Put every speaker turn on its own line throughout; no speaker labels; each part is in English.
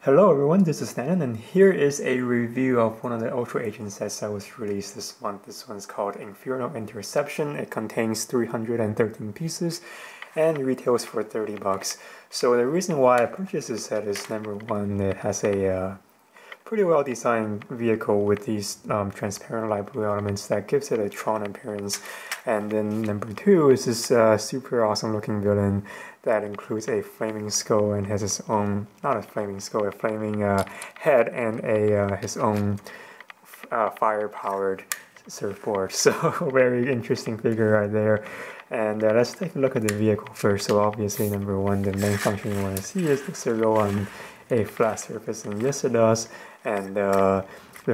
Hello everyone, this is Stan, and here is a review of one of the Ultra Agent sets that was released this month. This one's called Infearno Interception. It contains 313 pieces and retails for 30 bucks. So the reason why I purchased this set is number one, it has a pretty well designed vehicle with these transparent light blue elements that gives it a Tron appearance. And then number two is this super awesome looking villain that includes a flaming skull and has his own, not a flaming skull, a flaming head and his own fire powered surfboard. So very interesting figure right there. And let's take a look at the vehicle first. So obviously number one, the main function you want to see is the go on a flat surface, and yes it does. And the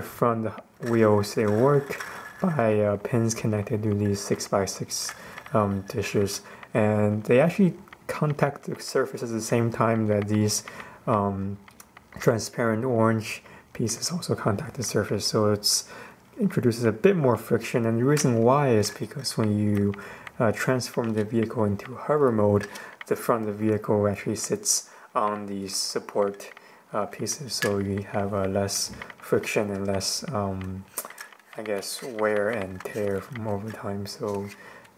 front wheels, they work by pins connected to these 6x6 dishes, and they actually contact the surface at the same time that these transparent orange pieces also contact the surface, so it introduces a bit more friction. And the reason why is because when you transform the vehicle into hover mode, the front of the vehicle actually sits on these support pieces, so you have less friction and less I guess wear and tear from over time. So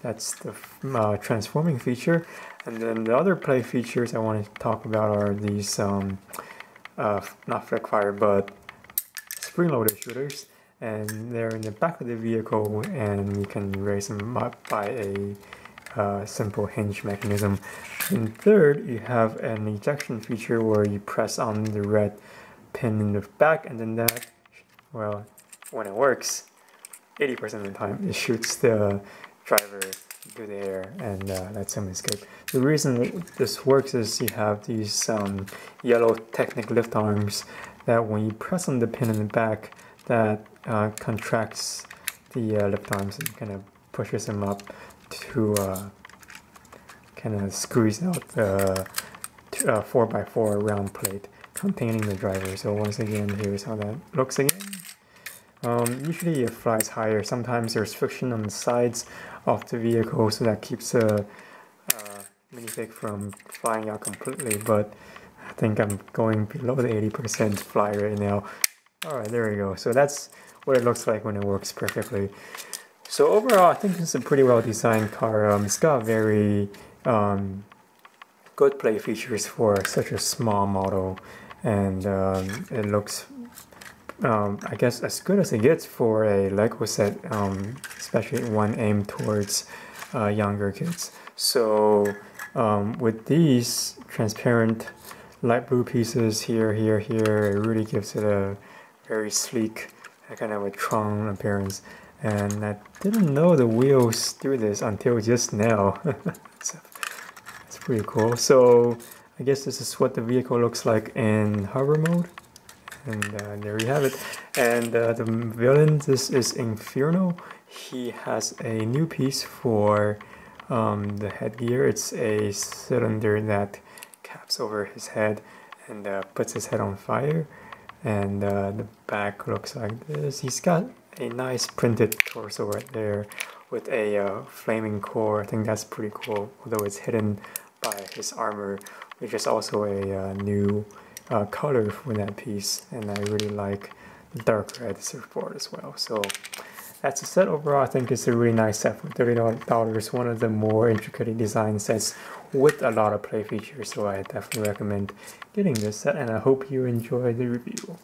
that's the transforming feature. And then the other play features I want to talk about are these not flick fire but spring-loaded shooters, and they're in the back of the vehicle and you can raise them up by a simple hinge mechanism. And third, you have an ejection feature where you press on the red pin in the back, and then that, well, when it works, 80% of the time it shoots the driver into the air and lets him escape. The reason this works is you have these yellow Technic lift arms that when you press on the pin in the back, that contracts the lift arms and kind of pushes him up to kind of squeeze out the 4x4 round plate containing the driver. So once again, here's how that looks again. Usually it flies higher. Sometimes there's friction on the sides of the vehicle, so that keeps a minifig from flying out completely, but I think I'm going below the 80% fly right now. Alright, there we go. So that's what it looks like when it works perfectly. So overall, I think it's a pretty well designed car. It's got very good play features for such a small model, and it looks I guess as good as it gets for a Lego set, especially one aimed towards younger kids. So with these transparent light blue pieces here, it really gives it a very sleek, kind of a Tron appearance. And I didn't know the wheels do this until just now. So, it's pretty cool. So I guess this is what the vehicle looks like in hover mode. And there you have it. And the villain, this is Infearno. He has a new piece for the headgear. It's a cylinder that caps over his head and puts his head on fire. And the back looks like this. He's got a nice printed torso right there with a flaming core. I think that's pretty cool, although it's hidden by his armor, which is also a new color for that piece. And I really like the dark red surfboard as well. So that's the set. Overall, I think it's a really nice set for $30. One of the more intricately designed sets with a lot of play features, so I definitely recommend getting this set, and I hope you enjoy the review.